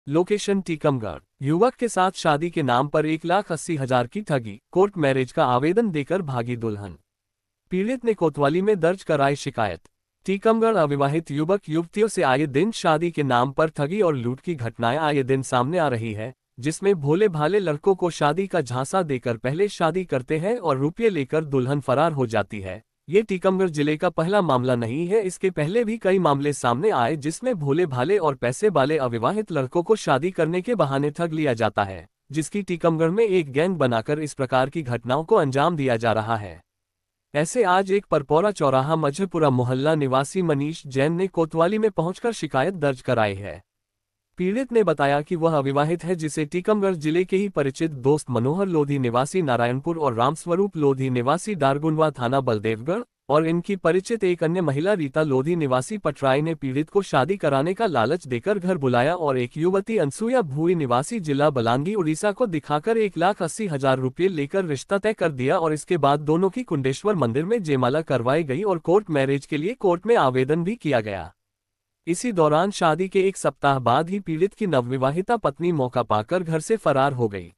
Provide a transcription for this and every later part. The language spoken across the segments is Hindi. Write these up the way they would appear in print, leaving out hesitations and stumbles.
लोकेशन टीकमगढ़। युवक के साथ शादी के नाम पर 1,80,000 की ठगी, कोर्ट मैरिज का आवेदन देकर भागी दुल्हन। पीड़ित ने कोतवाली में दर्ज कराई शिकायत। टीकमगढ़। अविवाहित युवक युवतियों से आए दिन शादी के नाम पर ठगी और लूट की घटनाएं आए दिन सामने आ रही है, जिसमें भोले भाले लड़कों को शादी का झांसा देकर पहले शादी करते हैं और रुपये लेकर दुल्हन फरार हो जाती है। ये टीकमगढ़ जिले का पहला मामला नहीं है, इसके पहले भी कई मामले सामने आए जिसमें भोले भाले और पैसे वाले अविवाहित लड़कों को शादी करने के बहाने ठग लिया जाता है, जिसकी टीकमगढ़ में एक गैंग बनाकर इस प्रकार की घटनाओं को अंजाम दिया जा रहा है। ऐसे आज एक परपौरा चौराहा मजहपुरा मोहल्ला निवासी मनीष जैन ने कोतवाली में पहुंचकर शिकायत दर्ज कराई है। पीड़ित ने बताया कि वह अविवाहित है, जिसे टीकमगढ़ जिले के ही परिचित दोस्त मनोहर लोधी निवासी नारायणपुर और रामस्वरूप लोधी निवासी डारगुंडवा थाना बलदेवगढ़ और इनकी परिचित एक अन्य महिला रीता लोधी निवासी पटराई ने पीड़ित को शादी कराने का लालच देकर घर बुलाया और एक युवती अनसुया भूई निवासी जिला बलांगी उड़ीसा को दिखाकर 1,80,000 रुपये लेकर रिश्ता तय कर दिया और इसके बाद दोनों की कुंडेश्वर मंदिर में जयमाला करवाई गई और कोर्ट मैरिज के लिए कोर्ट में आवेदन भी किया गया। इसी दौरान शादी के एक सप्ताह बाद ही पीड़ित की नवविवाहिता पत्नी मौका पाकर घर से फरार हो गई,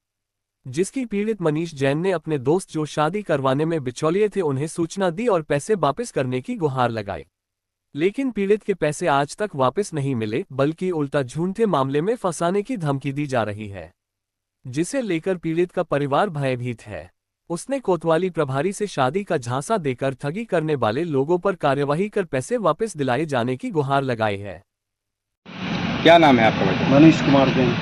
जिसकी पीड़ित मनीष जैन ने अपने दोस्त जो शादी करवाने में बिचौलिए थे उन्हें सूचना दी और पैसे वापस करने की गुहार लगाई। लेकिन पीड़ित के पैसे आज तक वापस नहीं मिले, बल्कि उल्टा झूठे मामले में फंसाने की धमकी दी जा रही है, जिसे लेकर पीड़ित का परिवार भयभीत है। उसने कोतवाली प्रभारी से शादी का झांसा देकर ठगी करने वाले लोगों पर कार्यवाही कर पैसे वापस दिलाए जाने की गुहार लगाई है। क्या नाम है आपका बेटा? मनीष कुमार जैन।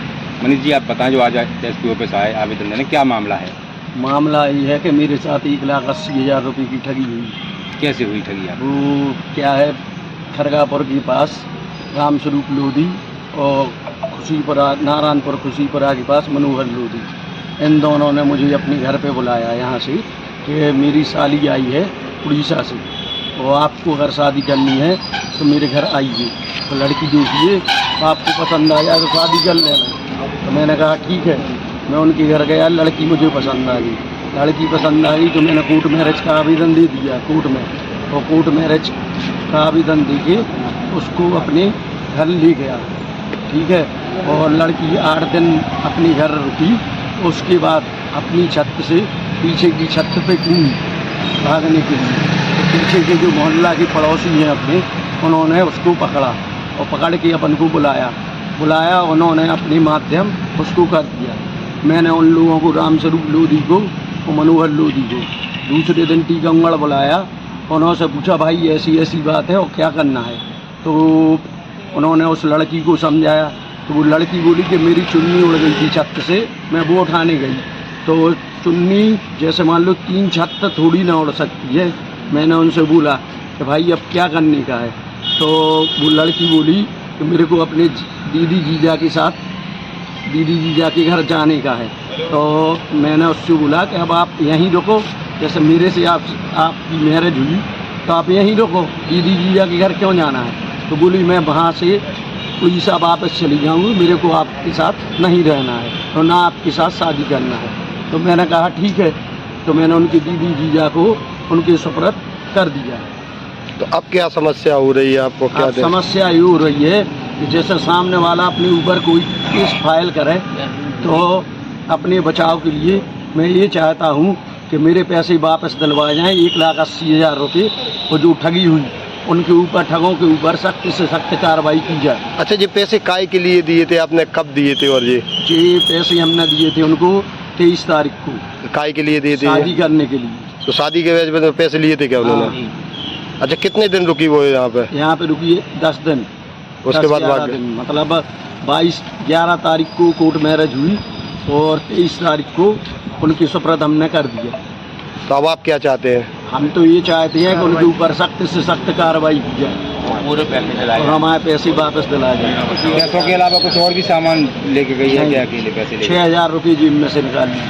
मनीष जी, आप बताएं, जो आज एसपी ऑफिस आए आवेदन देने, क्या मामला है? मामला ये है कि मेरे साथ 1,80,000 रुपये की ठगी हुई। कैसे हुई ठगी? आप वो क्या है, खरगापुर के पास रामस्वरूप लोधी और खुशीपुरा नारायणपुर खुशीपुरा के पास मनोहर लोधी, इन दोनों ने मुझे अपने घर पे बुलाया यहाँ से कि मेरी साली आई है उड़ीसा से और आपको अगर शादी करनी है तो मेरे घर आइए, तो लड़की देखिए, आपको पसंद आया तो शादी कर लेना। तो मैंने कहा ठीक है। मैं उनके घर गया, लड़की मुझे पसंद आ गई। लड़की पसंद आ गई तो मैंने कोर्ट मैरिज का आवेदन दे दिया कोर्ट में, और कोर्ट मैरिज का आवेदन दे के उसको अपने घर ले गया, ठीक है। और लड़की 8 दिन अपने घर रुकी, उसके बाद अपनी छत से पीछे की छत पे कूदी भागने के लिए। तो पीछे के जो मोहल्ला के पड़ोसी हैं अपने, उन्होंने उसको पकड़ा और पकड़ के अपन को बुलाया उन्होंने अपने माध्यम उसको कर दिया। मैंने उन लोगों को, रामस्वरूप लोधी को और मनोहर लोधी को, दूसरे दिन टीकमगढ़ बुलाया। उन्होंने पूछा भाई ऐसी ऐसी बात है और क्या करना है। तो उन्होंने उस लड़की को समझाया, तो वो लड़की बोली कि मेरी चुन्नी उड़ गई थी छत से, मैं वो उठाने गई। तो चुन्नी जैसे मान लो 3 छत तक थोड़ी ना उड़ सकती है। मैंने उनसे बोला कि भाई अब क्या करने का है। तो वो लड़की बोली कि मेरे को अपने दीदी जीजा के घर जाने का है। तो मैंने उससे बोला कि अब आप यहीं रुको, जैसे मेरे से आपकी मैरिज हुई तो आप यहीं रुको, दीदी जीजा के घर क्यों जाना है। तो बोली मैं वहाँ से उड़ीसा वापस चली जाऊँगी, मेरे को आपके साथ नहीं रहना है और ना आपके साथ शादी करना है। तो मैंने कहा ठीक है। तो मैंने उनकी दीदी जीजा को उनके सुपुर्द कर दिया। तो अब क्या समस्या हो रही है आपको? क्या समस्या ये हो रही है कि जैसे सामने वाला अपने ऊपर कोई केस फाइल करे तो अपने बचाव के लिए मैं ये चाहता हूँ कि मेरे पैसे वापस दिलवाए जाएँ, 1,80,000 रुपये, और जो ठगी हुई उनके ऊपर, ठगों के ऊपर सख्त से सख्त कार्रवाई की जाए। अच्छा, ये पैसे काय के लिए दिए थे आपने, कब दिए थे? और ये पैसे हमने दिए थे उनको 23 तारीख को। काय के लिए दिए थे? शादी करने के लिए। तो शादी के वजह में पैसे लिए थे क्या उन्होंने? अच्छा, कितने दिन रुकी वो यहाँ पे? यहाँ पे रुकी 10 दिन। उसके बाद मतलब 11 तारीख को कोर्ट मैरिज हुई और 23 तारीख को उनकी सुपुर्द हमने कर दिया। तो अब आप क्या चाहते हैं? हम तो ये चाहते हैं कि उनके ऊपर सख्त से सख्त कार्रवाई की जाए, पूरे पैसे दिलाए और हमारे पैसे वापस दिलाए जाए। पैसों के अलावा कुछ और भी सामान लेके गई है क्या? अकेले पैसे 6,000 रुपये जेब में से निकाल ली।